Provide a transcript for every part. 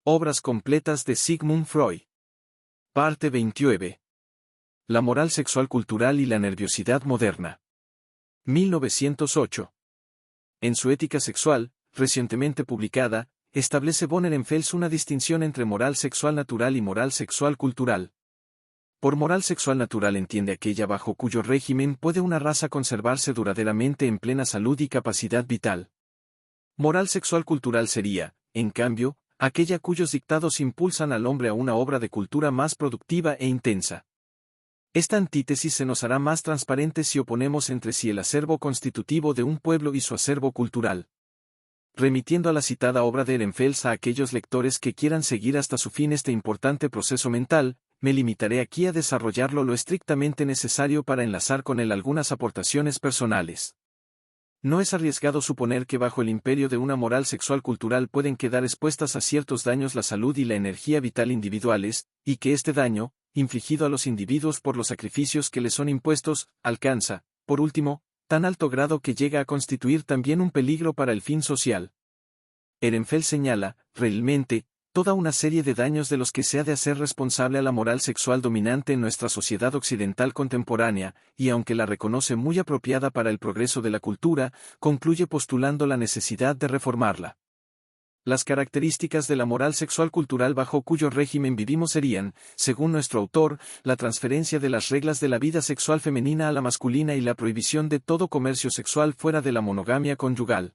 Obras completas de Sigmund Freud. Parte 29. La moral sexual cultural y la nerviosidad moderna. 1908. En su Ética sexual, recientemente publicada, establece von Ehrenfels una distinción entre moral sexual natural y moral sexual cultural. Por moral sexual natural entiende aquella bajo cuyo régimen puede una raza conservarse duraderamente en plena salud y capacidad vital. Moral sexual cultural sería, en cambio, aquella cuyos dictados impulsan al hombre a una obra de cultura más productiva e intensa. Esta antítesis se nos hará más transparente si oponemos entre sí el acervo constitutivo de un pueblo y su acervo cultural. Remitiendo a la citada obra de Ehrenfels a aquellos lectores que quieran seguir hasta su fin este importante proceso mental, me limitaré aquí a desarrollarlo lo estrictamente necesario para enlazar con él algunas aportaciones personales. No es arriesgado suponer que bajo el imperio de una moral sexual cultural pueden quedar expuestas a ciertos daños la salud y la energía vital individuales, y que este daño, infligido a los individuos por los sacrificios que les son impuestos, alcanza, por último, tan alto grado que llega a constituir también un peligro para el fin social. Ehrenfels señala, realmente, toda una serie de daños de los que se ha de hacer responsable a la moral sexual dominante en nuestra sociedad occidental contemporánea, y aunque la reconoce muy apropiada para el progreso de la cultura, concluye postulando la necesidad de reformarla. Las características de la moral sexual cultural bajo cuyo régimen vivimos serían, según nuestro autor, la transferencia de las reglas de la vida sexual femenina a la masculina y la prohibición de todo comercio sexual fuera de la monogamia conyugal.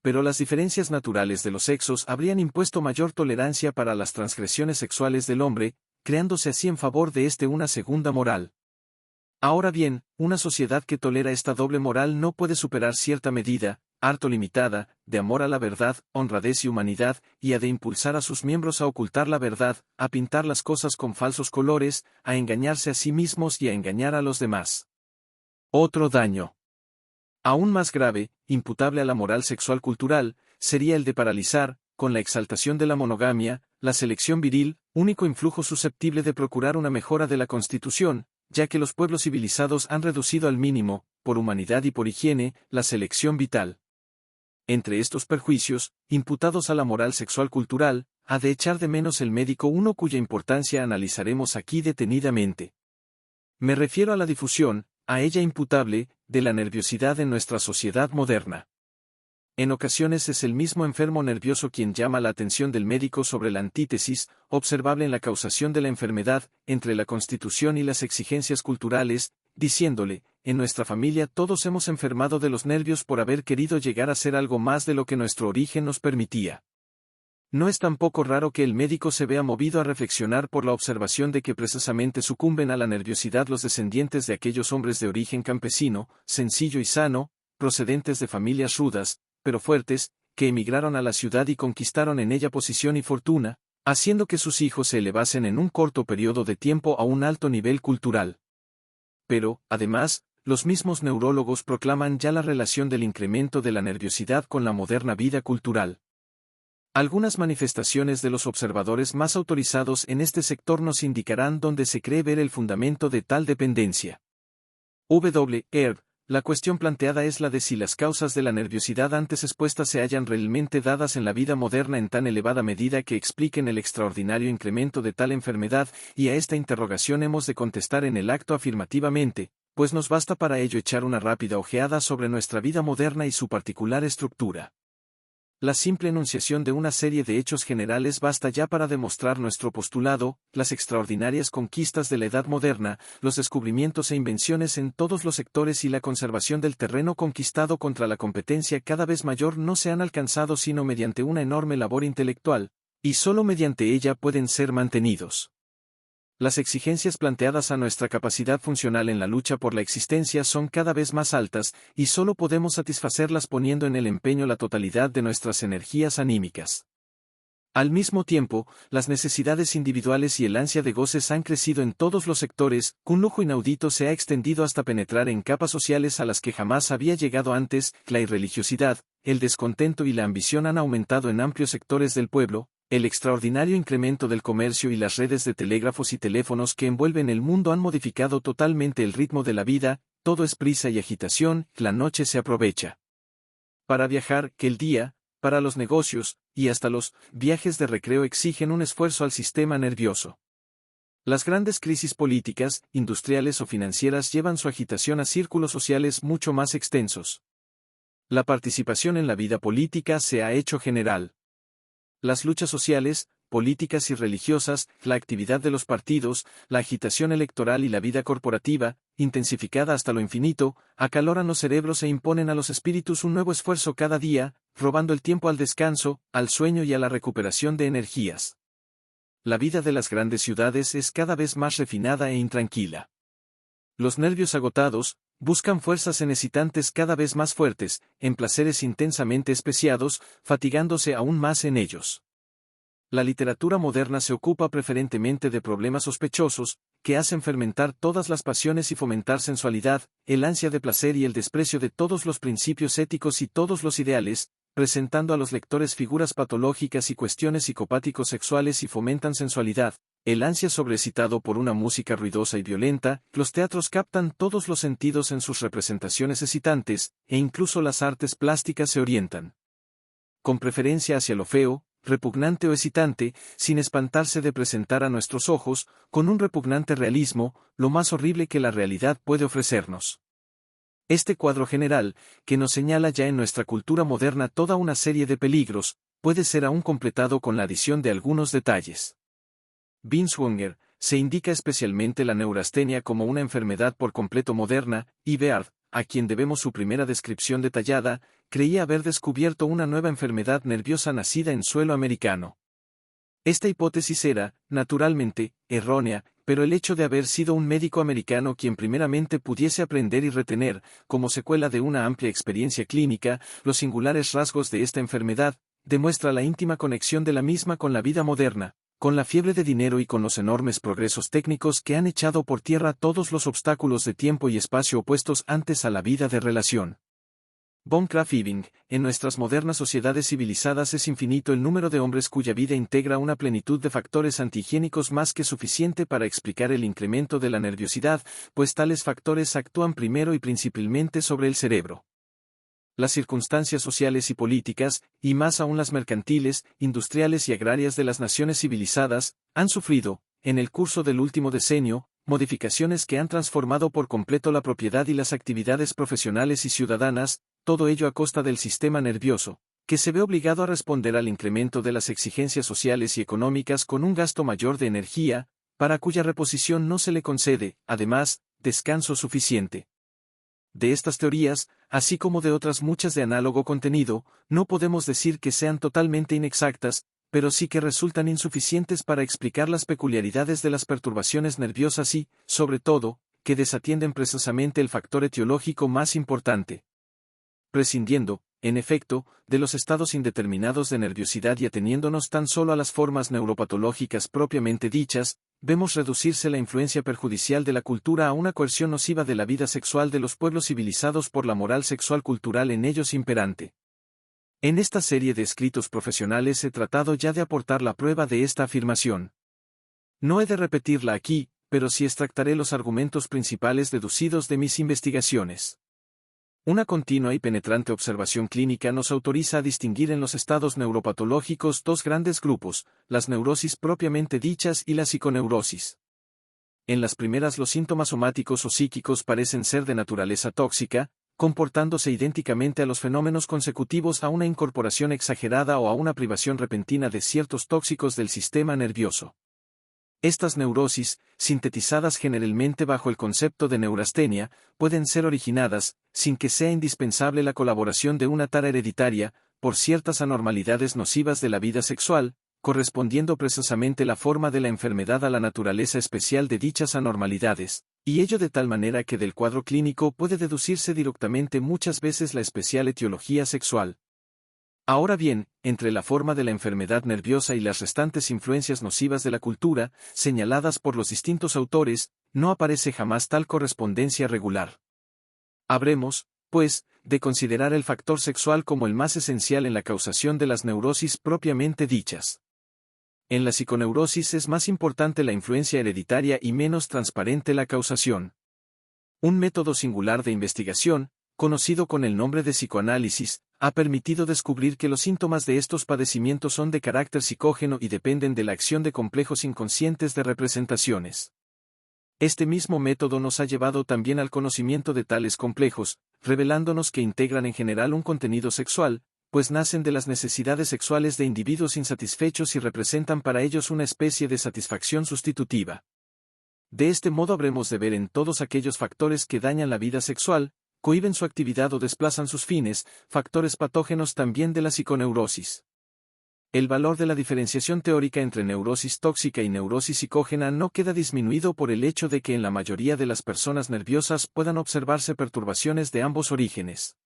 Pero las diferencias naturales de los sexos habrían impuesto mayor tolerancia para las transgresiones sexuales del hombre, creándose así en favor de una segunda moral. Ahora bien, una sociedad que tolera esta doble moral no puede superar cierta medida, harto limitada, de amor a la verdad, honradez y humanidad, y ha de impulsar a sus miembros a ocultar la verdad, a pintar las cosas con falsos colores, a engañarse a sí mismos y a engañar a los demás. Otro daño, aún más grave, imputable a la moral sexual cultural, sería el de paralizar, con la exaltación de la monogamia, la selección viril, único influjo susceptible de procurar una mejora de la constitución, ya que los pueblos civilizados han reducido al mínimo, por humanidad y por higiene, la selección vital. Entre estos perjuicios, imputados a la moral sexual cultural, ha de echar de menos el médico uno cuya importancia analizaremos aquí detenidamente. Me refiero a la difusión, a ella imputable, de la nerviosidad en nuestra sociedad moderna. En ocasiones es el mismo enfermo nervioso quien llama la atención del médico sobre la antítesis, observable en la causación de la enfermedad, entre la constitución y las exigencias culturales, diciéndole, en nuestra familia todos hemos enfermado de los nervios por haber querido llegar a ser algo más de lo que nuestro origen nos permitía. No es tampoco raro que el médico se vea movido a reflexionar por la observación de que precisamente sucumben a la nerviosidad los descendientes de aquellos hombres de origen campesino, sencillo y sano, procedentes de familias rudas, pero fuertes, que emigraron a la ciudad y conquistaron en ella posición y fortuna, haciendo que sus hijos se elevasen en un corto periodo de tiempo a un alto nivel cultural. Pero, además, los mismos neurólogos proclaman ya la relación del incremento de la nerviosidad con la moderna vida cultural. Algunas manifestaciones de los observadores más autorizados en este sector nos indicarán dónde se cree ver el fundamento de tal dependencia. W. Erb, la cuestión planteada es la de si las causas de la nerviosidad antes expuestas se hallan realmente dadas en la vida moderna en tan elevada medida que expliquen el extraordinario incremento de tal enfermedad, y a esta interrogación hemos de contestar en el acto afirmativamente, pues nos basta para ello echar una rápida ojeada sobre nuestra vida moderna y su particular estructura. La simple enunciación de una serie de hechos generales basta ya para demostrar nuestro postulado, las extraordinarias conquistas de la edad moderna, los descubrimientos e invenciones en todos los sectores y la conservación del terreno conquistado contra la competencia cada vez mayor no se han alcanzado sino mediante una enorme labor intelectual, y solo mediante ella pueden ser mantenidos. Las exigencias planteadas a nuestra capacidad funcional en la lucha por la existencia son cada vez más altas, y solo podemos satisfacerlas poniendo en el empeño la totalidad de nuestras energías anímicas. Al mismo tiempo, las necesidades individuales y el ansia de goces han crecido en todos los sectores, un lujo inaudito se ha extendido hasta penetrar en capas sociales a las que jamás había llegado antes, la irreligiosidad, el descontento y la ambición han aumentado en amplios sectores del pueblo. El extraordinario incremento del comercio y las redes de telégrafos y teléfonos que envuelven el mundo han modificado totalmente el ritmo de la vida, todo es prisa y agitación, la noche se aprovecha para viajar, que el día, para los negocios, y hasta los viajes de recreo exigen un esfuerzo al sistema nervioso. Las grandes crisis políticas, industriales o financieras llevan su agitación a círculos sociales mucho más extensos. La participación en la vida política se ha hecho general. Las luchas sociales, políticas y religiosas, la actividad de los partidos, la agitación electoral y la vida corporativa, intensificada hasta lo infinito, acaloran los cerebros e imponen a los espíritus un nuevo esfuerzo cada día, robando el tiempo al descanso, al sueño y a la recuperación de energías. La vida de las grandes ciudades es cada vez más refinada e intranquila. Los nervios agotados buscan fuerzas en excitantes cada vez más fuertes, en placeres intensamente especiados, fatigándose aún más en ellos. La literatura moderna se ocupa preferentemente de problemas sospechosos, que hacen fermentar todas las pasiones y fomentar sensualidad, el ansia de placer y el desprecio de todos los principios éticos y todos los ideales, presentando a los lectores figuras patológicas y cuestiones psicopáticos sexuales y fomentan sensualidad. El ansia sobreexcitado por una música ruidosa y violenta, los teatros captan todos los sentidos en sus representaciones excitantes, e incluso las artes plásticas se orientan con preferencia hacia lo feo, repugnante o excitante, sin espantarse de presentar a nuestros ojos, con un repugnante realismo, lo más horrible que la realidad puede ofrecernos. Este cuadro general, que nos señala ya en nuestra cultura moderna toda una serie de peligros, puede ser aún completado con la adición de algunos detalles. Binswanger, se indica especialmente la neurastenia como una enfermedad por completo moderna, y Beard, a quien debemos su primera descripción detallada, creía haber descubierto una nueva enfermedad nerviosa nacida en suelo americano. Esta hipótesis era, naturalmente, errónea, pero el hecho de haber sido un médico americano quien primeramente pudiese aprender y retener, como secuela de una amplia experiencia clínica, los singulares rasgos de esta enfermedad, demuestra la íntima conexión de la misma con la vida moderna, con la fiebre de dinero y con los enormes progresos técnicos que han echado por tierra todos los obstáculos de tiempo y espacio opuestos antes a la vida de relación. Von Krafft-Ebing, en nuestras modernas sociedades civilizadas es infinito el número de hombres cuya vida integra una plenitud de factores antihigiénicos más que suficiente para explicar el incremento de la nerviosidad, pues tales factores actúan primero y principalmente sobre el cerebro. Las circunstancias sociales y políticas, y más aún las mercantiles, industriales y agrarias de las naciones civilizadas, han sufrido, en el curso del último decenio, modificaciones que han transformado por completo la propiedad y las actividades profesionales y ciudadanas, todo ello a costa del sistema nervioso, que se ve obligado a responder al incremento de las exigencias sociales y económicas con un gasto mayor de energía, para cuya reposición no se le concede, además, descanso suficiente. De estas teorías, así como de otras muchas de análogo contenido, no podemos decir que sean totalmente inexactas, pero sí que resultan insuficientes para explicar las peculiaridades de las perturbaciones nerviosas y, sobre todo, que desatienden precisamente el factor etiológico más importante. Prescindiendo, en efecto, de los estados indeterminados de nerviosidad y ateniéndonos tan solo a las formas neuropatológicas propiamente dichas, vemos reducirse la influencia perjudicial de la cultura a una coerción nociva de la vida sexual de los pueblos civilizados por la moral sexual cultural en ellos imperante. En esta serie de escritos profesionales he tratado ya de aportar la prueba de esta afirmación. No he de repetirla aquí, pero sí extractaré los argumentos principales deducidos de mis investigaciones. Una continua y penetrante observación clínica nos autoriza a distinguir en los estados neuropatológicos dos grandes grupos, las neurosis propiamente dichas y la psiconeurosis. En las primeras los síntomas somáticos o psíquicos parecen ser de naturaleza tóxica, comportándose idénticamente a los fenómenos consecutivos a una incorporación exagerada o a una privación repentina de ciertos tóxicos del sistema nervioso. Estas neurosis, sintetizadas generalmente bajo el concepto de neurastenia, pueden ser originadas, sin que sea indispensable la colaboración de una tara hereditaria, por ciertas anormalidades nocivas de la vida sexual, correspondiendo precisamente la forma de la enfermedad a la naturaleza especial de dichas anormalidades, y ello de tal manera que del cuadro clínico puede deducirse directamente muchas veces la especial etiología sexual. Ahora bien, entre la forma de la enfermedad nerviosa y las restantes influencias nocivas de la cultura, señaladas por los distintos autores, no aparece jamás tal correspondencia regular. Habremos, pues, de considerar el factor sexual como el más esencial en la causación de las neurosis propiamente dichas. En la psiconeurosis es más importante la influencia hereditaria y menos transparente la causación. Un método singular de investigación, conocido con el nombre de psicoanálisis, ha permitido descubrir que los síntomas de estos padecimientos son de carácter psicógeno y dependen de la acción de complejos inconscientes de representaciones. Este mismo método nos ha llevado también al conocimiento de tales complejos, revelándonos que integran en general un contenido sexual, pues nacen de las necesidades sexuales de individuos insatisfechos y representan para ellos una especie de satisfacción sustitutiva. De este modo habremos de ver en todos aquellos factores que dañan la vida sexual, cohíben su actividad o desplazan sus fines, factores patógenos también de la psiconeurosis. El valor de la diferenciación teórica entre neurosis tóxica y neurosis psicógena no queda disminuido por el hecho de que en la mayoría de las personas nerviosas puedan observarse perturbaciones de ambos orígenes.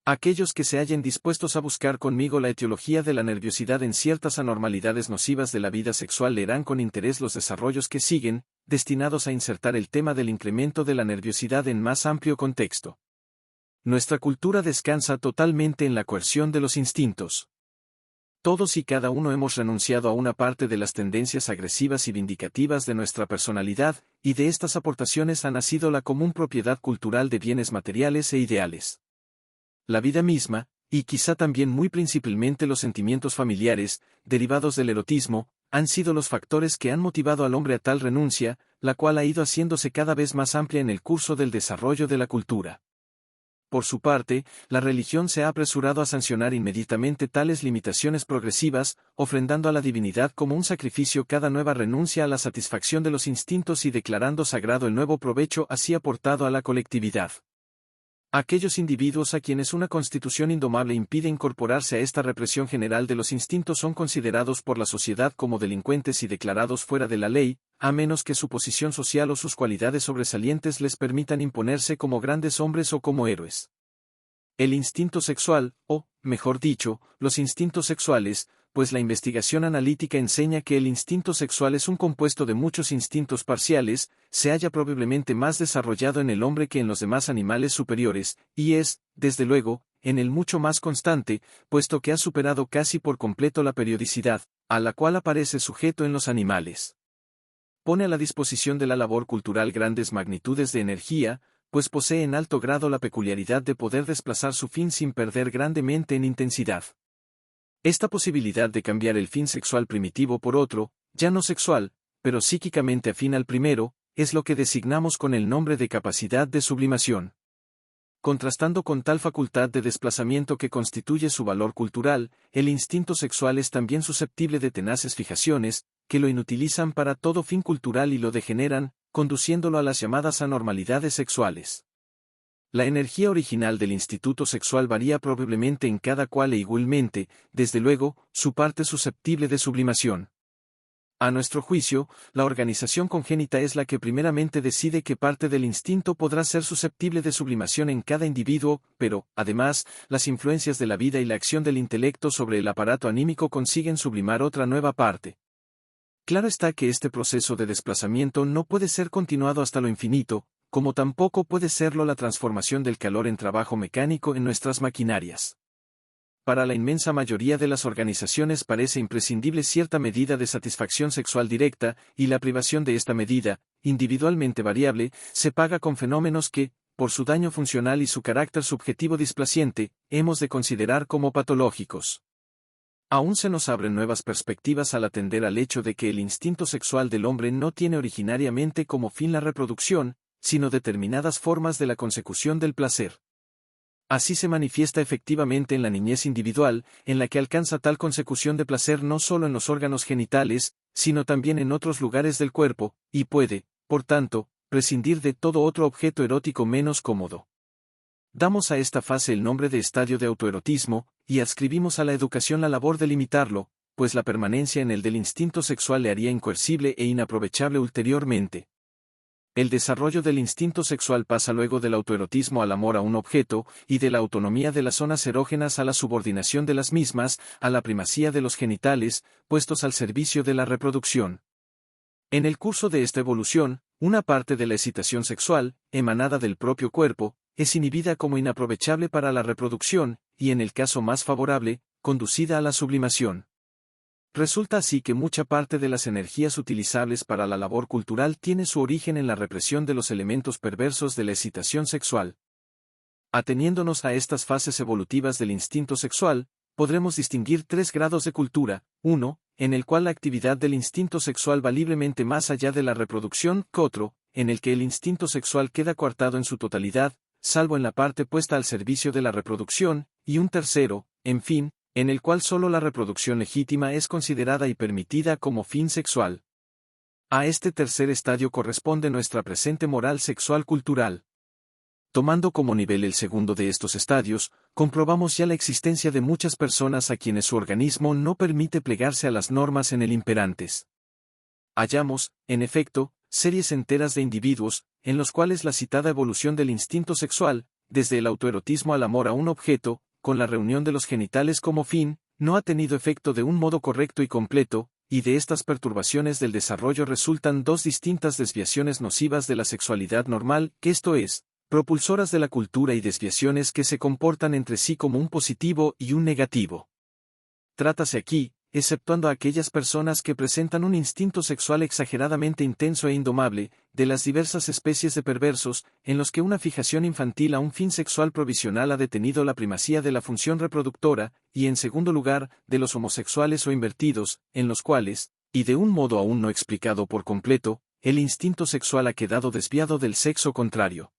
Aquellos que se hallen dispuestos a buscar conmigo la etiología de la nerviosidad en ciertas anormalidades nocivas de la vida sexual leerán con interés los desarrollos que siguen, destinados a insertar el tema del incremento de la nerviosidad en más amplio contexto. Nuestra cultura descansa totalmente en la coerción de los instintos. Todos y cada uno hemos renunciado a una parte de las tendencias agresivas y vindicativas de nuestra personalidad, y de estas aportaciones ha nacido la común propiedad cultural de bienes materiales e ideales. La vida misma, y quizá también muy principalmente los sentimientos familiares, derivados del erotismo, han sido los factores que han motivado al hombre a tal renuncia, la cual ha ido haciéndose cada vez más amplia en el curso del desarrollo de la cultura. Por su parte, la religión se ha apresurado a sancionar inmediatamente tales limitaciones progresivas, ofrendando a la divinidad como un sacrificio cada nueva renuncia a la satisfacción de los instintos y declarando sagrado el nuevo provecho así aportado a la colectividad. Aquellos individuos a quienes una constitución indomable impide incorporarse a esta represión general de los instintos son considerados por la sociedad como delincuentes y declarados fuera de la ley, a menos que su posición social o sus cualidades sobresalientes les permitan imponerse como grandes hombres o como héroes. El instinto sexual, o, mejor dicho, los instintos sexuales, pues la investigación analítica enseña que el instinto sexual es un compuesto de muchos instintos parciales, se halla probablemente más desarrollado en el hombre que en los demás animales superiores, y es, desde luego, en el mucho más constante, puesto que ha superado casi por completo la periodicidad, a la cual aparece sujeto en los animales. Pone a la disposición de la labor cultural grandes magnitudes de energía, pues posee en alto grado la peculiaridad de poder desplazar su fin sin perder grandemente en intensidad. Esta posibilidad de cambiar el fin sexual primitivo por otro, ya no sexual, pero psíquicamente afín al primero, es lo que designamos con el nombre de capacidad de sublimación. Contrastando con tal facultad de desplazamiento que constituye su valor cultural, el instinto sexual es también susceptible de tenaces fijaciones, que lo inutilizan para todo fin cultural y lo degeneran, conduciéndolo a las llamadas anormalidades sexuales. La energía original del instituto sexual varía probablemente en cada cual e igualmente, desde luego, su parte susceptible de sublimación. A nuestro juicio, la organización congénita es la que primeramente decide qué parte del instinto podrá ser susceptible de sublimación en cada individuo, pero, además, las influencias de la vida y la acción del intelecto sobre el aparato anímico consiguen sublimar otra nueva parte. Claro está que este proceso de desplazamiento no puede ser continuado hasta lo infinito, como tampoco puede serlo la transformación del calor en trabajo mecánico en nuestras maquinarias. Para la inmensa mayoría de las organizaciones parece imprescindible cierta medida de satisfacción sexual directa, y la privación de esta medida, individualmente variable, se paga con fenómenos que, por su daño funcional y su carácter subjetivo displaciente, hemos de considerar como patológicos. Aún se nos abren nuevas perspectivas al atender al hecho de que el instinto sexual del hombre no tiene originariamente como fin la reproducción, sino determinadas formas de la consecución del placer. Así se manifiesta efectivamente en la niñez individual, en la que alcanza tal consecución de placer no solo en los órganos genitales, sino también en otros lugares del cuerpo, y puede, por tanto, prescindir de todo otro objeto erótico menos cómodo. Damos a esta fase el nombre de estadio de autoerotismo, y adscribimos a la educación la labor de limitarlo, pues la permanencia en el del instinto sexual le haría incoercible e inaprovechable ulteriormente. El desarrollo del instinto sexual pasa luego del autoerotismo al amor a un objeto, y de la autonomía de las zonas erógenas a la subordinación de las mismas, a la primacía de los genitales, puestos al servicio de la reproducción. En el curso de esta evolución, una parte de la excitación sexual, emanada del propio cuerpo, es inhibida como inaprovechable para la reproducción, y en el caso más favorable, conducida a la sublimación. Resulta así que mucha parte de las energías utilizables para la labor cultural tiene su origen en la represión de los elementos perversos de la excitación sexual. Ateniéndonos a estas fases evolutivas del instinto sexual, podremos distinguir 3 grados de cultura: 1, en el cual la actividad del instinto sexual va libremente más allá de la reproducción; otro, en el que el instinto sexual queda coartado en su totalidad, salvo en la parte puesta al servicio de la reproducción; y un tercero, en fin, en el cual solo la reproducción legítima es considerada y permitida como fin sexual. A este tercer estadio corresponde nuestra presente moral sexual cultural. Tomando como nivel el segundo de estos estadios, comprobamos ya la existencia de muchas personas a quienes su organismo no permite plegarse a las normas en el imperantes. Hallamos, en efecto, series enteras de individuos, en los cuales la citada evolución del instinto sexual, desde el autoerotismo al amor a un objeto, con la reunión de los genitales como fin, no ha tenido efecto de un modo correcto y completo, y de estas perturbaciones del desarrollo resultan 2 distintas desviaciones nocivas de la sexualidad normal, que esto es, propulsoras de la cultura, y desviaciones que se comportan entre sí como un positivo y un negativo. Trátase aquí, exceptuando a aquellas personas que presentan un instinto sexual exageradamente intenso e indomable, de las diversas especies de perversos, en los que una fijación infantil a un fin sexual provisional ha detenido la primacía de la función reproductora, y en segundo lugar, de los homosexuales o invertidos, en los cuales, y de un modo aún no explicado por completo, el instinto sexual ha quedado desviado del sexo contrario.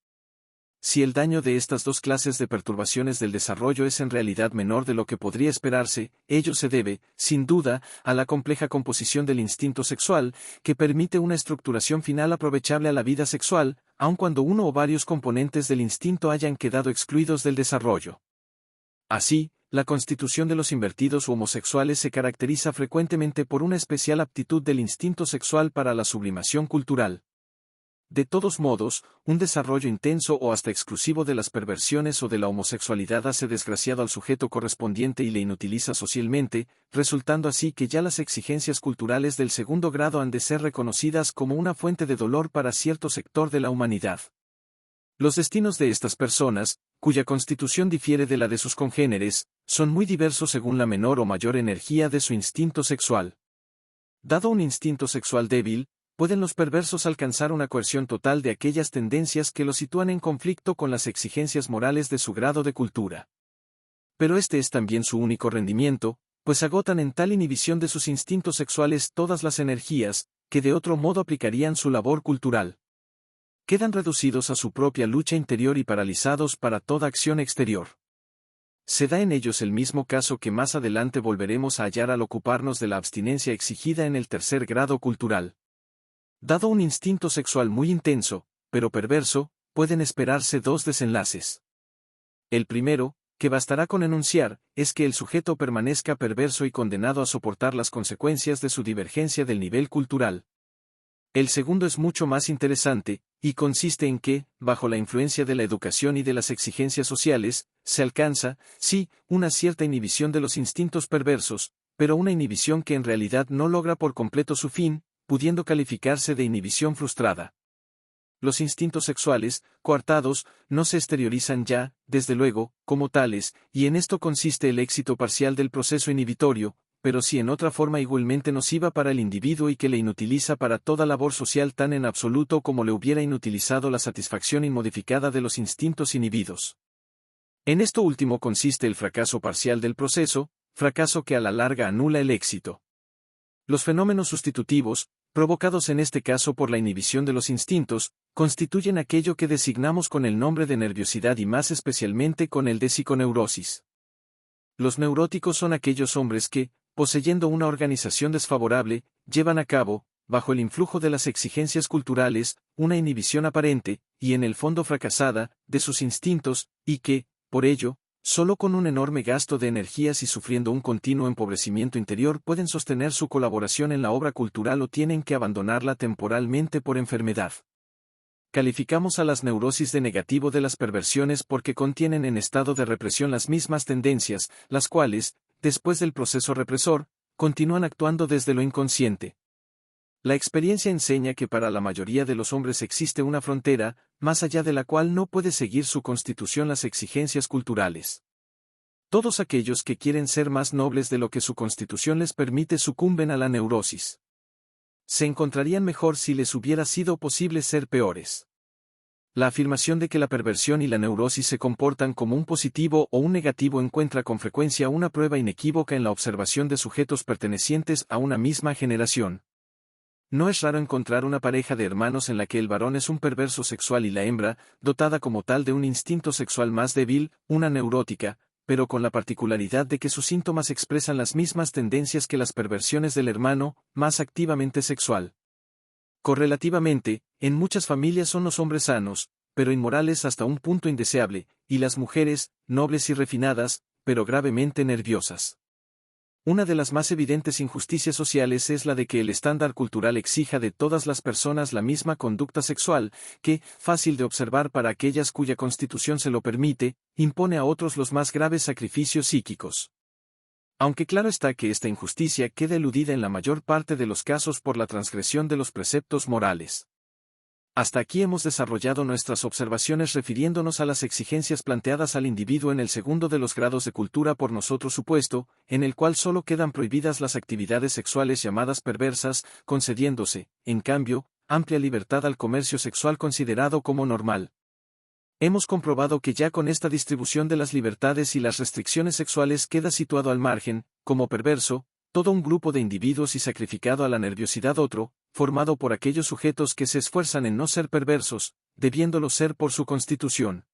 Si el daño de estas 2 clases de perturbaciones del desarrollo es en realidad menor de lo que podría esperarse, ello se debe, sin duda, a la compleja composición del instinto sexual, que permite una estructuración final aprovechable a la vida sexual, aun cuando uno o varios componentes del instinto hayan quedado excluidos del desarrollo. Así, la constitución de los invertidos u homosexuales se caracteriza frecuentemente por una especial aptitud del instinto sexual para la sublimación cultural. De todos modos, un desarrollo intenso o hasta exclusivo de las perversiones o de la homosexualidad hace desgraciado al sujeto correspondiente y le inutiliza socialmente, resultando así que ya las exigencias culturales del segundo grado han de ser reconocidas como una fuente de dolor para cierto sector de la humanidad. Los destinos de estas personas, cuya constitución difiere de la de sus congéneres, son muy diversos según la menor o mayor energía de su instinto sexual. Dado un instinto sexual débil, pueden los perversos alcanzar una coerción total de aquellas tendencias que los sitúan en conflicto con las exigencias morales de su grado de cultura. Pero este es también su único rendimiento, pues agotan en tal inhibición de sus instintos sexuales todas las energías, que de otro modo aplicarían su labor cultural. Quedan reducidos a su propia lucha interior y paralizados para toda acción exterior. Se da en ellos el mismo caso que más adelante volveremos a hallar al ocuparnos de la abstinencia exigida en el tercer grado cultural. Dado un instinto sexual muy intenso, pero perverso, pueden esperarse 2 desenlaces. El primero, que bastará con enunciar, es que el sujeto permanezca perverso y condenado a soportar las consecuencias de su divergencia del nivel cultural. El segundo es mucho más interesante, y consiste en que, bajo la influencia de la educación y de las exigencias sociales, se alcanza, sí, una cierta inhibición de los instintos perversos, pero una inhibición que en realidad no logra por completo su fin, pudiendo calificarse de inhibición frustrada. Los instintos sexuales, coartados, no se exteriorizan ya, desde luego, como tales, y en esto consiste el éxito parcial del proceso inhibitorio, pero sí en otra forma igualmente nociva para el individuo y que le inutiliza para toda labor social tan en absoluto como le hubiera inutilizado la satisfacción inmodificada de los instintos inhibidos. En esto último consiste el fracaso parcial del proceso, fracaso que a la larga anula el éxito. Los fenómenos sustitutivos, provocados en este caso por la inhibición de los instintos, constituyen aquello que designamos con el nombre de nerviosidad y más especialmente con el de psiconeurosis. Los neuróticos son aquellos hombres que, poseyendo una organización desfavorable, llevan a cabo, bajo el influjo de las exigencias culturales, una inhibición aparente, y en el fondo fracasada, de sus instintos, y que, por ello, solo con un enorme gasto de energías y sufriendo un continuo empobrecimiento interior pueden sostener su colaboración en la obra cultural o tienen que abandonarla temporalmente por enfermedad. Calificamos a las neurosis de negativo de las perversiones porque contienen en estado de represión las mismas tendencias, las cuales, después del proceso represor, continúan actuando desde lo inconsciente. La experiencia enseña que para la mayoría de los hombres existe una frontera, más allá de la cual no puede seguir su constitución las exigencias culturales. Todos aquellos que quieren ser más nobles de lo que su constitución les permite sucumben a la neurosis. Se encontrarían mejor si les hubiera sido posible ser peores. La afirmación de que la perversión y la neurosis se comportan como un positivo o un negativo encuentra con frecuencia una prueba inequívoca en la observación de sujetos pertenecientes a una misma generación. No es raro encontrar una pareja de hermanos en la que el varón es un perverso sexual y la hembra, dotada como tal de un instinto sexual más débil, una neurótica, pero con la particularidad de que sus síntomas expresan las mismas tendencias que las perversiones del hermano, más activamente sexual. Correlativamente, en muchas familias son los hombres sanos, pero inmorales hasta un punto indeseable, y las mujeres, nobles y refinadas, pero gravemente nerviosas. Una de las más evidentes injusticias sociales es la de que el estándar cultural exija de todas las personas la misma conducta sexual, que, fácil de observar para aquellas cuya constitución se lo permite, impone a otros los más graves sacrificios psíquicos. Aunque claro está que esta injusticia queda eludida en la mayor parte de los casos por la transgresión de los preceptos morales. Hasta aquí hemos desarrollado nuestras observaciones refiriéndonos a las exigencias planteadas al individuo en el segundo de los grados de cultura por nosotros supuesto, en el cual solo quedan prohibidas las actividades sexuales llamadas perversas, concediéndose, en cambio, amplia libertad al comercio sexual considerado como normal. Hemos comprobado que ya con esta distribución de las libertades y las restricciones sexuales queda situado al margen, como perverso, todo un grupo de individuos y sacrificado a la nerviosidad otro, formado por aquellos sujetos que se esfuerzan en no ser perversos, debiéndolo ser por su constitución.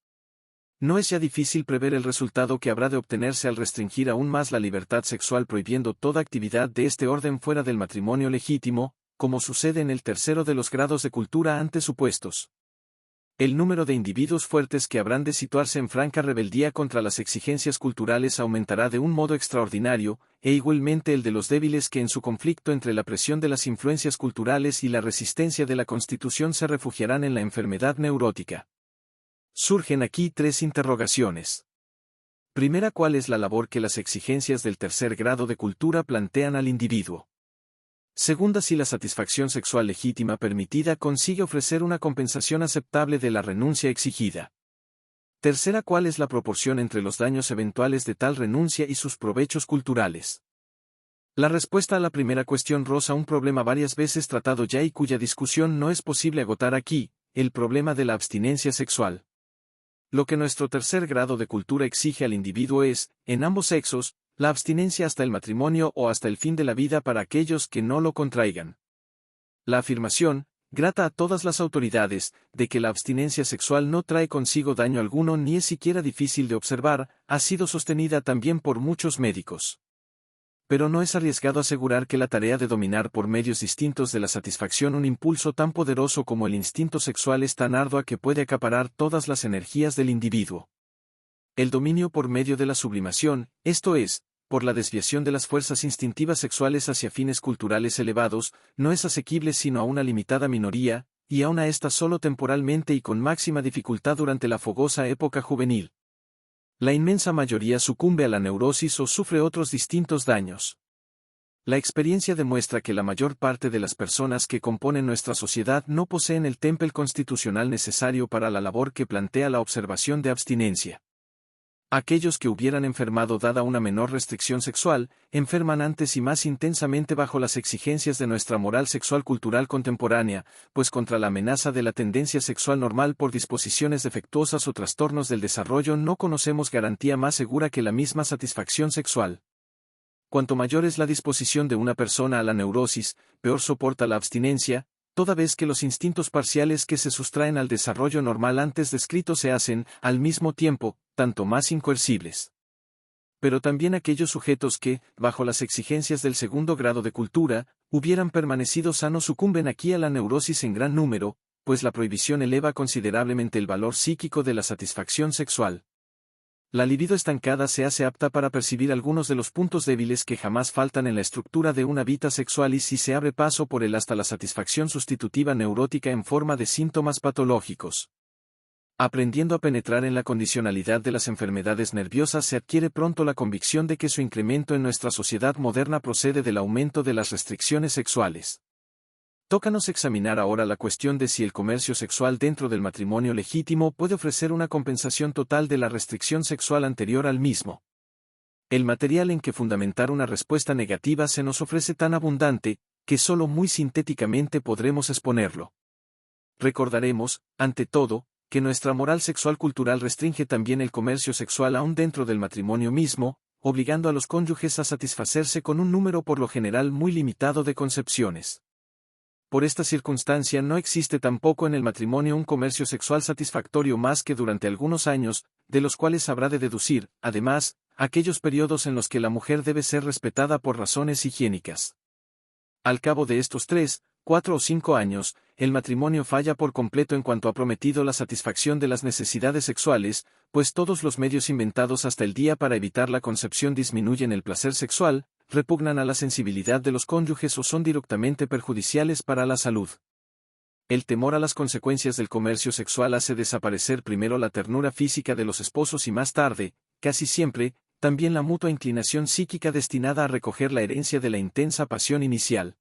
No es ya difícil prever el resultado que habrá de obtenerse al restringir aún más la libertad sexual prohibiendo toda actividad de este orden fuera del matrimonio legítimo, como sucede en el tercero de los grados de cultura antes supuestos. El número de individuos fuertes que habrán de situarse en franca rebeldía contra las exigencias culturales aumentará de un modo extraordinario, e igualmente el de los débiles que en su conflicto entre la presión de las influencias culturales y la resistencia de la Constitución se refugiarán en la enfermedad neurótica. Surgen aquí tres interrogaciones. Primera, ¿cuál es la labor que las exigencias del tercer grado de cultura plantean al individuo? Segunda, si la satisfacción sexual legítima permitida consigue ofrecer una compensación aceptable de la renuncia exigida. Tercera, ¿cuál es la proporción entre los daños eventuales de tal renuncia y sus provechos culturales? La respuesta a la primera cuestión roza un problema varias veces tratado ya y cuya discusión no es posible agotar aquí, el problema de la abstinencia sexual. Lo que nuestro tercer grado de cultura exige al individuo es, en ambos sexos, la abstinencia hasta el matrimonio o hasta el fin de la vida para aquellos que no lo contraigan. La afirmación, grata a todas las autoridades, de que la abstinencia sexual no trae consigo daño alguno ni es siquiera difícil de observar, ha sido sostenida también por muchos médicos. Pero no es arriesgado asegurar que la tarea de dominar por medios distintos de la satisfacción un impulso tan poderoso como el instinto sexual es tan ardua que puede acaparar todas las energías del individuo. El dominio por medio de la sublimación, esto es, por la desviación de las fuerzas instintivas sexuales hacia fines culturales elevados, no es asequible sino a una limitada minoría, y aun a esta solo temporalmente y con máxima dificultad durante la fogosa época juvenil. La inmensa mayoría sucumbe a la neurosis o sufre otros distintos daños. La experiencia demuestra que la mayor parte de las personas que componen nuestra sociedad no poseen el temple constitucional necesario para la labor que plantea la observación de abstinencia. Aquellos que hubieran enfermado dada una menor restricción sexual, enferman antes y más intensamente bajo las exigencias de nuestra moral sexual cultural contemporánea, pues contra la amenaza de la tendencia sexual normal por disposiciones defectuosas o trastornos del desarrollo no conocemos garantía más segura que la misma satisfacción sexual. Cuanto mayor es la disposición de una persona a la neurosis, peor soporta la abstinencia, toda vez que los instintos parciales que se sustraen al desarrollo normal antes descrito se hacen, al mismo tiempo, tanto más incoercibles. Pero también aquellos sujetos que, bajo las exigencias del segundo grado de cultura, hubieran permanecido sanos sucumben aquí a la neurosis en gran número, pues la prohibición eleva considerablemente el valor psíquico de la satisfacción sexual. La libido estancada se hace apta para percibir algunos de los puntos débiles que jamás faltan en la estructura de una vida sexual y si se abre paso por él hasta la satisfacción sustitutiva neurótica en forma de síntomas patológicos. Aprendiendo a penetrar en la condicionalidad de las enfermedades nerviosas se adquiere pronto la convicción de que su incremento en nuestra sociedad moderna procede del aumento de las restricciones sexuales. Tócanos examinar ahora la cuestión de si el comercio sexual dentro del matrimonio legítimo puede ofrecer una compensación total de la restricción sexual anterior al mismo. El material en que fundamentar una respuesta negativa se nos ofrece tan abundante, que solo muy sintéticamente podremos exponerlo. Recordaremos, ante todo, que nuestra moral sexual cultural restringe también el comercio sexual aún dentro del matrimonio mismo, obligando a los cónyuges a satisfacerse con un número por lo general muy limitado de concepciones. Por esta circunstancia no existe tampoco en el matrimonio un comercio sexual satisfactorio más que durante algunos años, de los cuales habrá de deducir, además, aquellos periodos en los que la mujer debe ser respetada por razones higiénicas. Al cabo de estos 3, 4 o 5 años, el matrimonio falla por completo en cuanto ha prometido la satisfacción de las necesidades sexuales, pues todos los medios inventados hasta el día para evitar la concepción disminuyen el placer sexual, repugnan a la sensibilidad de los cónyuges o son directamente perjudiciales para la salud. El temor a las consecuencias del comercio sexual hace desaparecer primero la ternura física de los esposos y más tarde, casi siempre, también la mutua inclinación psíquica destinada a recoger la herencia de la intensa pasión inicial.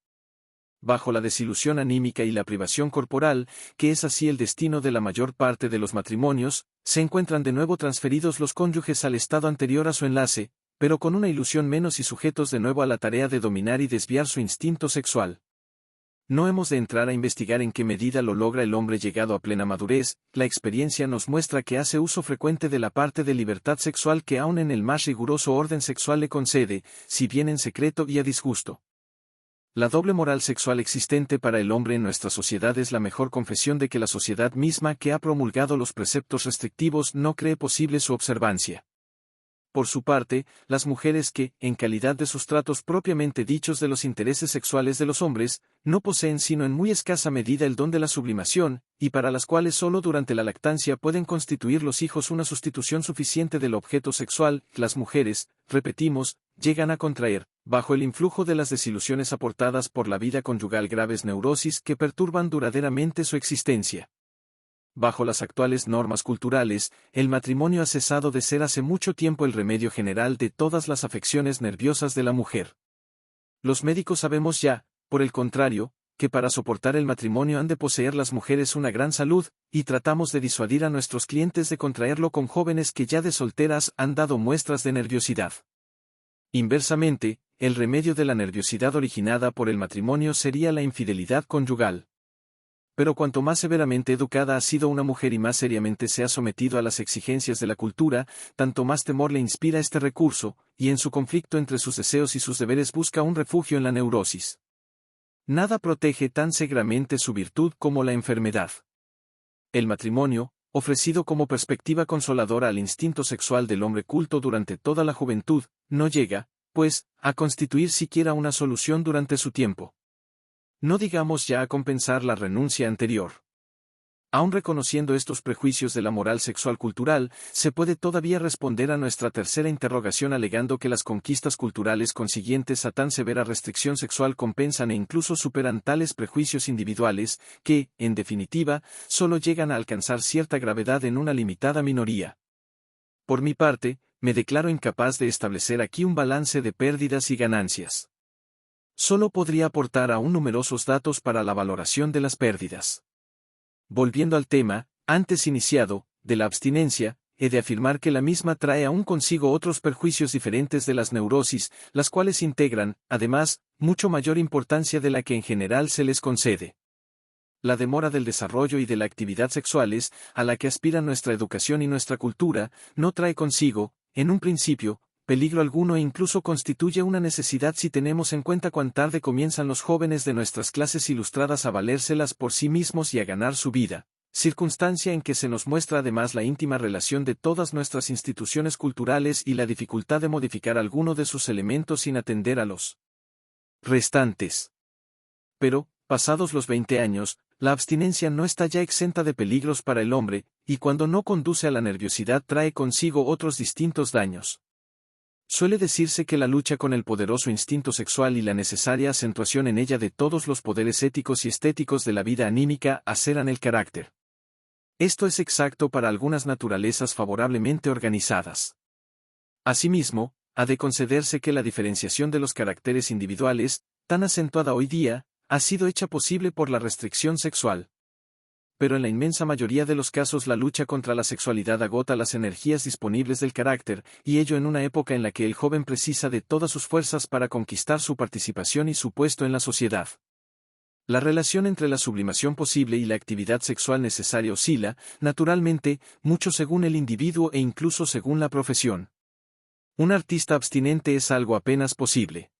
Bajo la desilusión anímica y la privación corporal, que es así el destino de la mayor parte de los matrimonios, se encuentran de nuevo transferidos los cónyuges al estado anterior a su enlace, pero con una ilusión menos y sujetos de nuevo a la tarea de dominar y desviar su instinto sexual. No hemos de entrar a investigar en qué medida lo logra el hombre llegado a plena madurez, la experiencia nos muestra que hace uso frecuente de la parte de libertad sexual que aun en el más riguroso orden sexual le concede, si bien en secreto y a disgusto. La doble moral sexual existente para el hombre en nuestra sociedad es la mejor confesión de que la sociedad misma que ha promulgado los preceptos restrictivos no cree posible su observancia. Por su parte, las mujeres que, en calidad de sustratos propiamente dichos de los intereses sexuales de los hombres, no poseen sino en muy escasa medida el don de la sublimación, y para las cuales solo durante la lactancia pueden constituir los hijos una sustitución suficiente del objeto sexual, las mujeres, repetimos, llegan a contraer, bajo el influjo de las desilusiones aportadas por la vida conyugal, graves neurosis que perturban duraderamente su existencia. Bajo las actuales normas culturales, el matrimonio ha cesado de ser hace mucho tiempo el remedio general de todas las afecciones nerviosas de la mujer. Los médicos sabemos ya, por el contrario, que para soportar el matrimonio han de poseer las mujeres una gran salud, y tratamos de disuadir a nuestros clientes de contraerlo con jóvenes que ya de solteras han dado muestras de nerviosidad. Inversamente, el remedio de la nerviosidad originada por el matrimonio sería la infidelidad conyugal. Pero cuanto más severamente educada ha sido una mujer y más seriamente se ha sometido a las exigencias de la cultura, tanto más temor le inspira este recurso, y en su conflicto entre sus deseos y sus deberes busca un refugio en la neurosis. Nada protege tan seguramente su virtud como la enfermedad. El matrimonio, ofrecido como perspectiva consoladora al instinto sexual del hombre culto durante toda la juventud, no llega, pues, a constituir siquiera una solución durante su tiempo. No digamos ya a compensar la renuncia anterior. Aun reconociendo estos prejuicios de la moral sexual cultural, se puede todavía responder a nuestra tercera interrogación alegando que las conquistas culturales consiguientes a tan severa restricción sexual compensan e incluso superan tales prejuicios individuales, que, en definitiva, solo llegan a alcanzar cierta gravedad en una limitada minoría. Por mi parte, me declaro incapaz de establecer aquí un balance de pérdidas y ganancias. Solo podría aportar aún numerosos datos para la valoración de las pérdidas. Volviendo al tema, antes iniciado, de la abstinencia, he de afirmar que la misma trae aún consigo otros perjuicios diferentes de las neurosis, las cuales integran, además, mucho mayor importancia de la que en general se les concede. La demora del desarrollo y de la actividad sexuales, a la que aspiran nuestra educación y nuestra cultura, no trae consigo, en un principio, peligro alguno e incluso constituye una necesidad si tenemos en cuenta cuán tarde comienzan los jóvenes de nuestras clases ilustradas a valérselas por sí mismos y a ganar su vida, circunstancia en que se nos muestra además la íntima relación de todas nuestras instituciones culturales y la dificultad de modificar alguno de sus elementos sin atender a los restantes. Pero, pasados los 20 años, la abstinencia no está ya exenta de peligros para el hombre, y cuando no conduce a la nerviosidad trae consigo otros distintos daños. Suele decirse que la lucha con el poderoso instinto sexual y la necesaria acentuación en ella de todos los poderes éticos y estéticos de la vida anímica aceran el carácter. Esto es exacto para algunas naturalezas favorablemente organizadas. Asimismo, ha de concederse que la diferenciación de los caracteres individuales, tan acentuada hoy día, ha sido hecha posible por la restricción sexual. Pero en la inmensa mayoría de los casos la lucha contra la sexualidad agota las energías disponibles del carácter, y ello en una época en la que el joven precisa de todas sus fuerzas para conquistar su participación y su puesto en la sociedad. La relación entre la sublimación posible y la actividad sexual necesaria oscila, naturalmente, mucho según el individuo e incluso según la profesión. Un artista abstinente es algo apenas posible.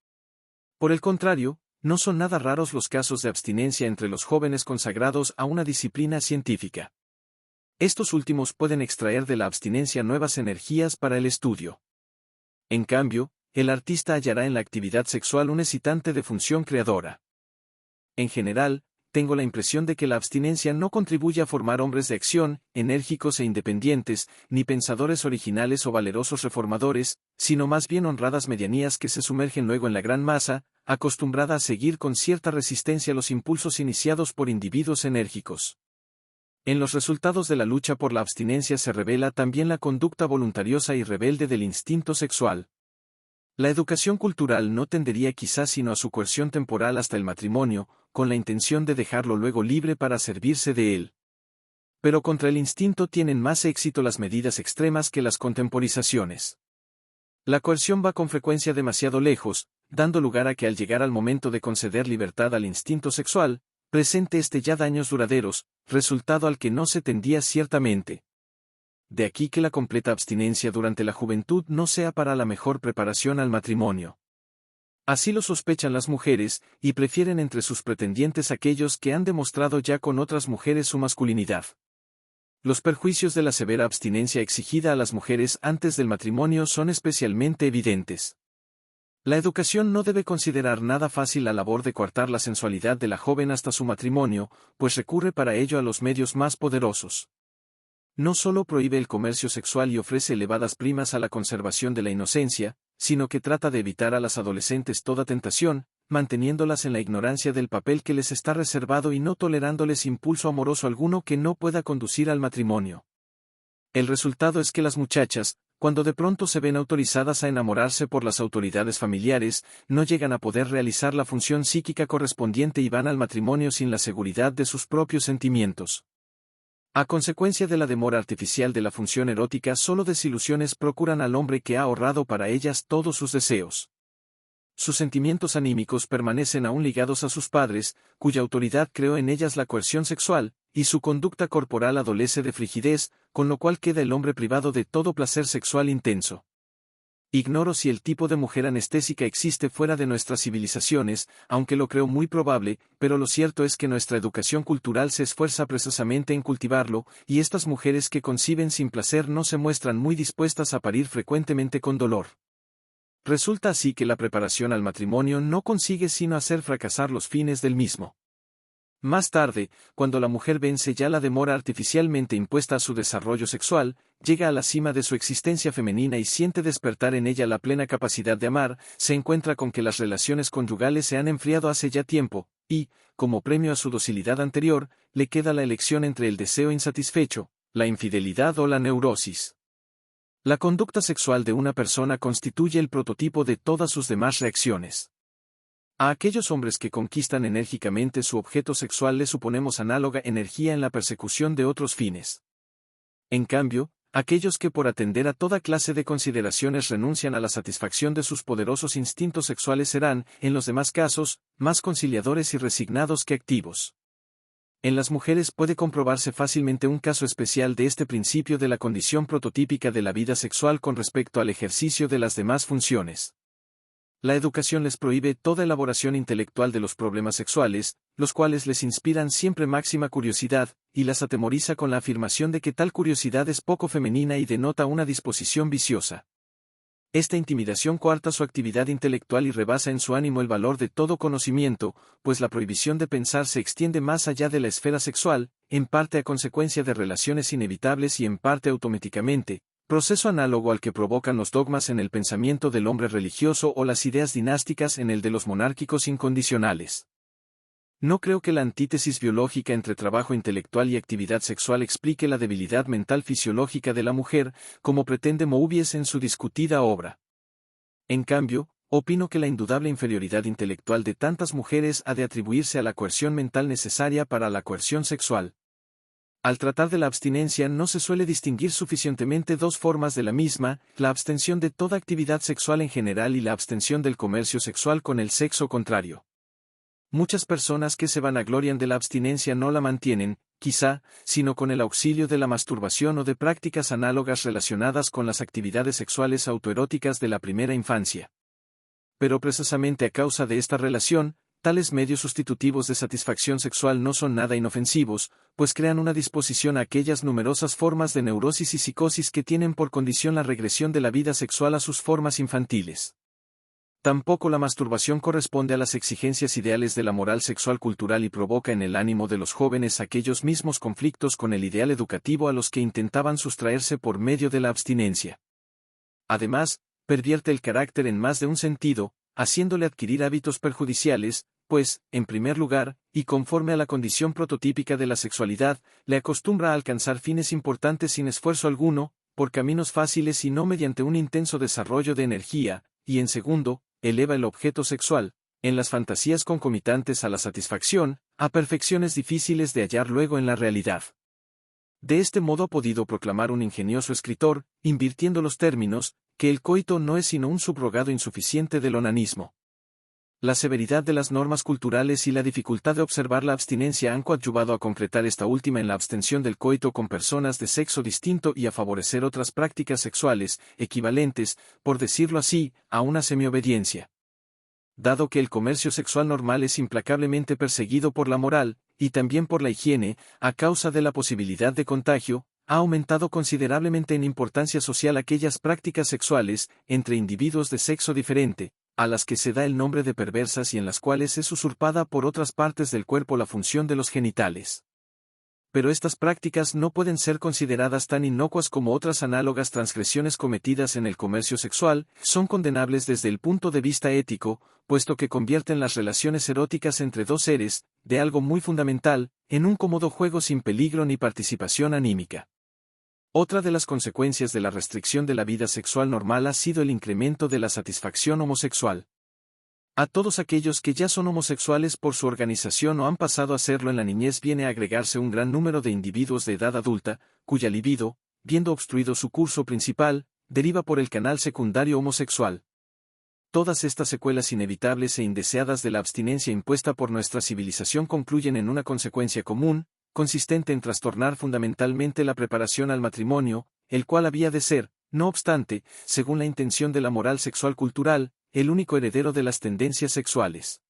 Por el contrario, no son nada raros los casos de abstinencia entre los jóvenes consagrados a una disciplina científica. Estos últimos pueden extraer de la abstinencia nuevas energías para el estudio. En cambio, el artista hallará en la actividad sexual un excitante de función creadora. En general, tengo la impresión de que la abstinencia no contribuye a formar hombres de acción, enérgicos e independientes, ni pensadores originales o valerosos reformadores, sino más bien honradas medianías que se sumergen luego en la gran masa, acostumbrada a seguir con cierta resistencia los impulsos iniciados por individuos enérgicos. En los resultados de la lucha por la abstinencia se revela también la conducta voluntariosa y rebelde del instinto sexual. La educación cultural no tendería quizás sino a su coerción temporal hasta el matrimonio, con la intención de dejarlo luego libre para servirse de él. Pero contra el instinto tienen más éxito las medidas extremas que las contemporizaciones. La coerción va con frecuencia demasiado lejos, dando lugar a que al llegar al momento de conceder libertad al instinto sexual, presente este ya daños duraderos, resultado al que no se tendía ciertamente. De aquí que la completa abstinencia durante la juventud no sea para la mejor preparación al matrimonio. Así lo sospechan las mujeres, y prefieren entre sus pretendientes aquellos que han demostrado ya con otras mujeres su masculinidad. Los perjuicios de la severa abstinencia exigida a las mujeres antes del matrimonio son especialmente evidentes. La educación no debe considerar nada fácil la labor de coartar la sensualidad de la joven hasta su matrimonio, pues recurre para ello a los medios más poderosos. No solo prohíbe el comercio sexual y ofrece elevadas primas a la conservación de la inocencia, sino que trata de evitar a las adolescentes toda tentación, manteniéndolas en la ignorancia del papel que les está reservado y no tolerándoles impulso amoroso alguno que no pueda conducir al matrimonio. El resultado es que las muchachas, cuando de pronto se ven autorizadas a enamorarse por las autoridades familiares, no llegan a poder realizar la función psíquica correspondiente y van al matrimonio sin la seguridad de sus propios sentimientos. A consecuencia de la demora artificial de la función erótica, solo desilusiones procuran al hombre que ha ahorrado para ellas todos sus deseos. Sus sentimientos anímicos permanecen aún ligados a sus padres, cuya autoridad creó en ellas la coerción sexual, y su conducta corporal adolece de frigidez, con lo cual queda el hombre privado de todo placer sexual intenso. Ignoro si el tipo de mujer anestésica existe fuera de nuestras civilizaciones, aunque lo creo muy probable, pero lo cierto es que nuestra educación cultural se esfuerza precisamente en cultivarlo, y estas mujeres que conciben sin placer no se muestran muy dispuestas a parir frecuentemente con dolor. Resulta así que la preparación al matrimonio no consigue sino hacer fracasar los fines del mismo. Más tarde, cuando la mujer vence ya la demora artificialmente impuesta a su desarrollo sexual, llega a la cima de su existencia femenina y siente despertar en ella la plena capacidad de amar, se encuentra con que las relaciones conyugales se han enfriado hace ya tiempo, y, como premio a su docilidad anterior, le queda la elección entre el deseo insatisfecho, la infidelidad o la neurosis. La conducta sexual de una persona constituye el prototipo de todas sus demás reacciones. A aquellos hombres que conquistan enérgicamente su objeto sexual le suponemos análoga energía en la persecución de otros fines. En cambio, aquellos que por atender a toda clase de consideraciones renuncian a la satisfacción de sus poderosos instintos sexuales serán, en los demás casos, más conciliadores y resignados que activos. En las mujeres puede comprobarse fácilmente un caso especial de este principio de la condición prototípica de la vida sexual con respecto al ejercicio de las demás funciones. La educación les prohíbe toda elaboración intelectual de los problemas sexuales, los cuales les inspiran siempre máxima curiosidad, y las atemoriza con la afirmación de que tal curiosidad es poco femenina y denota una disposición viciosa. Esta intimidación coarta su actividad intelectual y rebasa en su ánimo el valor de todo conocimiento, pues la prohibición de pensar se extiende más allá de la esfera sexual, en parte a consecuencia de relaciones inevitables y en parte automáticamente, proceso análogo al que provocan los dogmas en el pensamiento del hombre religioso o las ideas dinásticas en el de los monárquicos incondicionales. No creo que la antítesis biológica entre trabajo intelectual y actividad sexual explique la debilidad mental fisiológica de la mujer, como pretende Moebius en su discutida obra. En cambio, opino que la indudable inferioridad intelectual de tantas mujeres ha de atribuirse a la coerción mental necesaria para la coerción sexual. Al tratar de la abstinencia no se suele distinguir suficientemente dos formas de la misma, la abstención de toda actividad sexual en general y la abstención del comercio sexual con el sexo contrario. Muchas personas que se vanaglorian de la abstinencia no la mantienen, quizá, sino con el auxilio de la masturbación o de prácticas análogas relacionadas con las actividades sexuales autoeróticas de la primera infancia. Pero precisamente a causa de esta relación, tales medios sustitutivos de satisfacción sexual no son nada inofensivos, pues crean una disposición a aquellas numerosas formas de neurosis y psicosis que tienen por condición la regresión de la vida sexual a sus formas infantiles. Tampoco la masturbación corresponde a las exigencias ideales de la moral sexual cultural y provoca en el ánimo de los jóvenes aquellos mismos conflictos con el ideal educativo a los que intentaban sustraerse por medio de la abstinencia. Además, pervierte el carácter en más de un sentido, haciéndole adquirir hábitos perjudiciales, pues, en primer lugar, y conforme a la condición prototípica de la sexualidad, le acostumbra a alcanzar fines importantes sin esfuerzo alguno, por caminos fáciles y no mediante un intenso desarrollo de energía, y en segundo, eleva el objeto sexual, en las fantasías concomitantes a la satisfacción, a perfecciones difíciles de hallar luego en la realidad. De este modo ha podido proclamar un ingenioso escritor, invirtiendo los términos, que el coito no es sino un subrogado insuficiente del onanismo. La severidad de las normas culturales y la dificultad de observar la abstinencia han coadyuvado a concretar esta última en la abstención del coito con personas de sexo distinto y a favorecer otras prácticas sexuales, equivalentes, por decirlo así, a una semiobediencia. Dado que el comercio sexual normal es implacablemente perseguido por la moral, y también por la higiene, a causa de la posibilidad de contagio, ha aumentado considerablemente en importancia social aquellas prácticas sexuales, entre individuos de sexo diferente, a las que se da el nombre de perversas y en las cuales es usurpada por otras partes del cuerpo la función de los genitales. Pero estas prácticas no pueden ser consideradas tan inocuas como otras análogas transgresiones cometidas en el comercio sexual, son condenables desde el punto de vista ético, puesto que convierten las relaciones eróticas entre dos seres, de algo muy fundamental, en un cómodo juego sin peligro ni participación anímica. Otra de las consecuencias de la restricción de la vida sexual normal ha sido el incremento de la satisfacción homosexual. A todos aquellos que ya son homosexuales por su organización o han pasado a serlo en la niñez viene a agregarse un gran número de individuos de edad adulta, cuya libido, viendo obstruido su curso principal, deriva por el canal secundario homosexual. Todas estas secuelas inevitables e indeseadas de la abstinencia impuesta por nuestra civilización concluyen en una consecuencia común, consistente en trastornar fundamentalmente la preparación al matrimonio, el cual había de ser, no obstante, según la intención de la moral sexual cultural, el único heredero de las tendencias sexuales.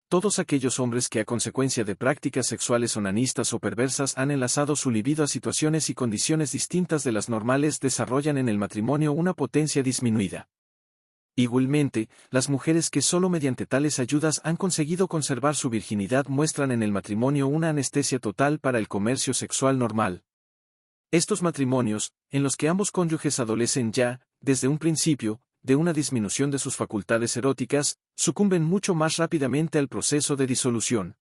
Todos aquellos hombres que a consecuencia de prácticas sexuales onanistas o perversas han enlazado su libido a situaciones y condiciones distintas de las normales desarrollan en el matrimonio una potencia disminuida. Igualmente, las mujeres que solo mediante tales ayudas han conseguido conservar su virginidad muestran en el matrimonio una anestesia total para el comercio sexual normal. Estos matrimonios, en los que ambos cónyuges adolecen ya, desde un principio, de una disminución de sus facultades eróticas, sucumben mucho más rápidamente al proceso de disolución.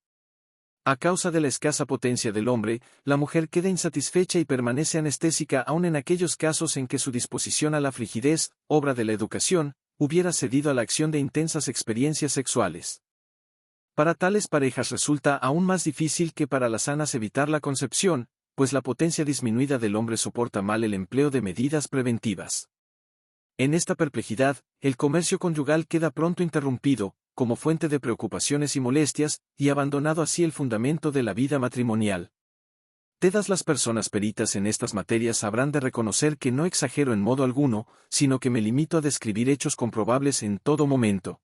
A causa de la escasa potencia del hombre, la mujer queda insatisfecha y permanece anestésica aun en aquellos casos en que su disposición a la frigidez, obra de la educación, hubiera cedido a la acción de intensas experiencias sexuales. Para tales parejas resulta aún más difícil que para las sanas evitar la concepción, pues la potencia disminuida del hombre soporta mal el empleo de medidas preventivas. En esta perplejidad, el comercio conyugal queda pronto interrumpido, como fuente de preocupaciones y molestias, y abandonado así el fundamento de la vida matrimonial. Todas las personas peritas en estas materias habrán de reconocer que no exagero en modo alguno, sino que me limito a describir hechos comprobables en todo momento.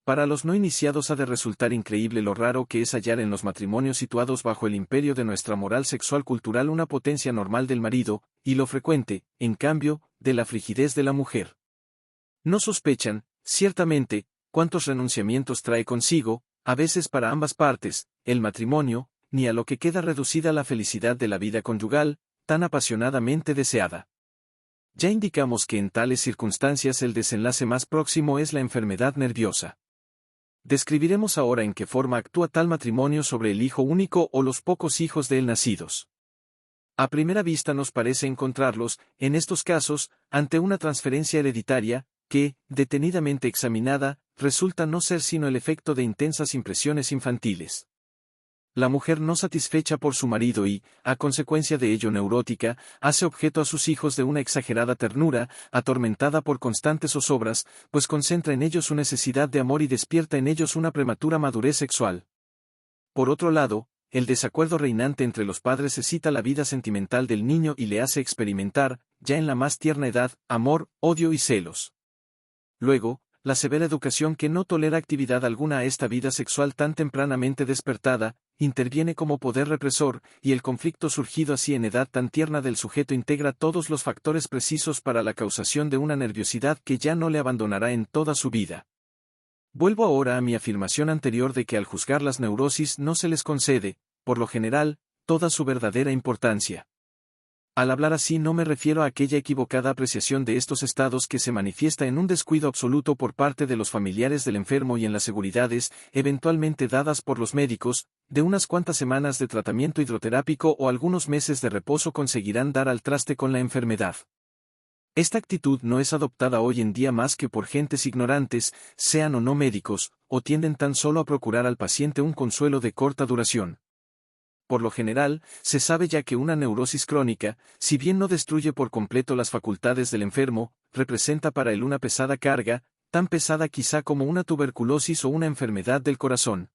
Para los no iniciados ha de resultar increíble lo raro que es hallar en los matrimonios situados bajo el imperio de nuestra moral sexual cultural una potencia normal del marido, y lo frecuente, en cambio, de la frigidez de la mujer. No sospechan, ciertamente, cuántos renunciamientos trae consigo, a veces para ambas partes, el matrimonio, ni a lo que queda reducida la felicidad de la vida conyugal, tan apasionadamente deseada. Ya indicamos que en tales circunstancias el desenlace más próximo es la enfermedad nerviosa. Describiremos ahora en qué forma actúa tal matrimonio sobre el hijo único o los pocos hijos de él nacidos. A primera vista nos parece encontrarlos, en estos casos, ante una transferencia hereditaria, que, detenidamente examinada, resulta no ser sino el efecto de intensas impresiones infantiles. La mujer no satisfecha por su marido y, a consecuencia de ello neurótica, hace objeto a sus hijos de una exagerada ternura, atormentada por constantes zozobras, pues concentra en ellos su necesidad de amor y despierta en ellos una prematura madurez sexual. Por otro lado, el desacuerdo reinante entre los padres excita la vida sentimental del niño y le hace experimentar, ya en la más tierna edad, amor, odio y celos. Luego, la severa educación que no tolera actividad alguna a esta vida sexual tan tempranamente despertada, interviene como poder represor, y el conflicto surgido así en edad tan tierna del sujeto integra todos los factores precisos para la causación de una nerviosidad que ya no le abandonará en toda su vida. Vuelvo ahora a mi afirmación anterior de que al juzgar las neurosis no se les concede, por lo general, toda su verdadera importancia. Al hablar así no me refiero a aquella equivocada apreciación de estos estados que se manifiesta en un descuido absoluto por parte de los familiares del enfermo y en las seguridades, eventualmente dadas por los médicos, de unas cuantas semanas de tratamiento hidroterápico o algunos meses de reposo conseguirán dar al traste con la enfermedad. Esta actitud no es adoptada hoy en día más que por gentes ignorantes, sean o no médicos, o tienden tan solo a procurar al paciente un consuelo de corta duración. Por lo general, se sabe ya que una neurosis crónica, si bien no destruye por completo las facultades del enfermo, representa para él una pesada carga, tan pesada quizá como una tuberculosis o una enfermedad del corazón.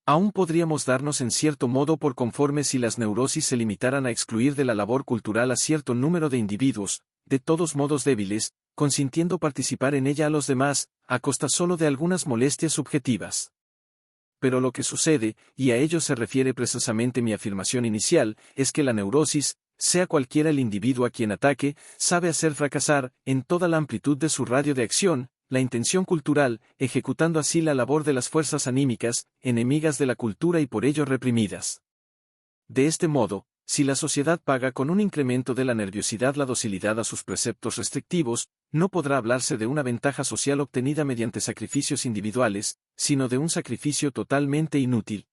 Aún podríamos darnos en cierto modo por conformes si las neurosis se limitaran a excluir de la labor cultural a cierto número de individuos, de todos modos débiles, consintiendo participar en ella a los demás, a costa solo de algunas molestias subjetivas. Pero lo que sucede, y a ello se refiere precisamente mi afirmación inicial, es que la neurosis, sea cualquiera el individuo a quien ataque, sabe hacer fracasar, en toda la amplitud de su radio de acción, la intención cultural, ejecutando así la labor de las fuerzas anímicas, enemigas de la cultura y por ello reprimidas. De este modo, si la sociedad paga con un incremento de la nerviosidad la docilidad a sus preceptos restrictivos, no podrá hablarse de una ventaja social obtenida mediante sacrificios individuales, sino de un sacrificio totalmente inútil.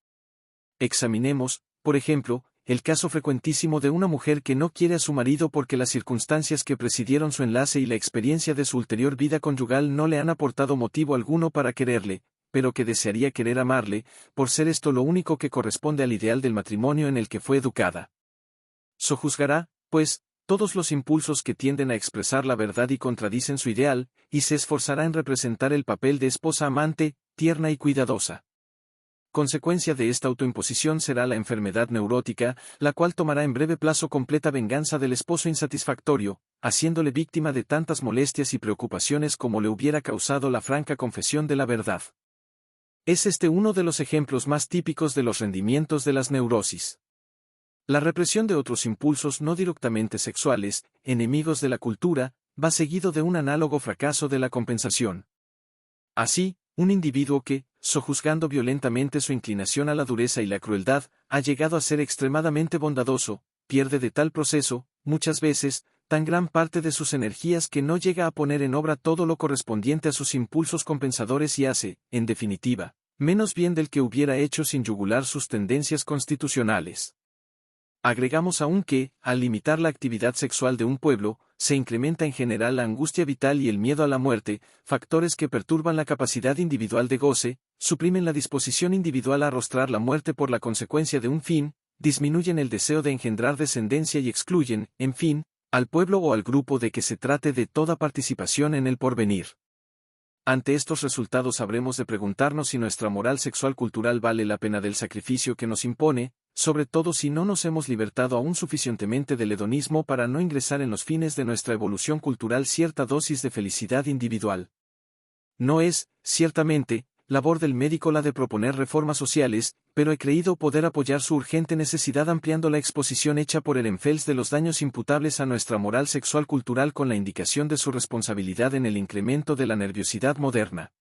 Examinemos, por ejemplo, el caso frecuentísimo de una mujer que no quiere a su marido porque las circunstancias que presidieron su enlace y la experiencia de su ulterior vida conyugal no le han aportado motivo alguno para quererle, pero que desearía querer amarle, por ser esto lo único que corresponde al ideal del matrimonio en el que fue educada. Sojuzgará, pues, todos los impulsos que tienden a expresar la verdad y contradicen su ideal, y se esforzará en representar el papel de esposa amante, tierna y cuidadosa. Consecuencia de esta autoimposición será la enfermedad neurótica, la cual tomará en breve plazo completa venganza del esposo insatisfactorio, haciéndole víctima de tantas molestias y preocupaciones como le hubiera causado la franca confesión de la verdad. Es este uno de los ejemplos más típicos de los rendimientos de las neurosis. La represión de otros impulsos no directamente sexuales, enemigos de la cultura, va seguido de un análogo fracaso de la compensación. Así, un individuo que, sojuzgando violentamente su inclinación a la dureza y la crueldad, ha llegado a ser extremadamente bondadoso, pierde de tal proceso, muchas veces, tan gran parte de sus energías que no llega a poner en obra todo lo correspondiente a sus impulsos compensadores y hace, en definitiva, menos bien del que hubiera hecho sin yugular sus tendencias constitucionales. Agregamos aún que, al limitar la actividad sexual de un pueblo, se incrementa en general la angustia vital y el miedo a la muerte, factores que perturban la capacidad individual de goce, suprimen la disposición individual a arrostrar la muerte por la consecuencia de un fin, disminuyen el deseo de engendrar descendencia y excluyen, en fin, al pueblo o al grupo de que se trate de toda participación en el porvenir. Ante estos resultados habremos de preguntarnos si nuestra moral sexual cultural vale la pena del sacrificio que nos impone, sobre todo si no nos hemos libertado aún suficientemente del hedonismo para no ingresar en los fines de nuestra evolución cultural cierta dosis de felicidad individual. No es, ciertamente, labor del médico la de proponer reformas sociales, pero he creído poder apoyar su urgente necesidad ampliando la exposición hecha por el Enfels de los daños imputables a nuestra moral sexual cultural con la indicación de su responsabilidad en el incremento de la nerviosidad moderna.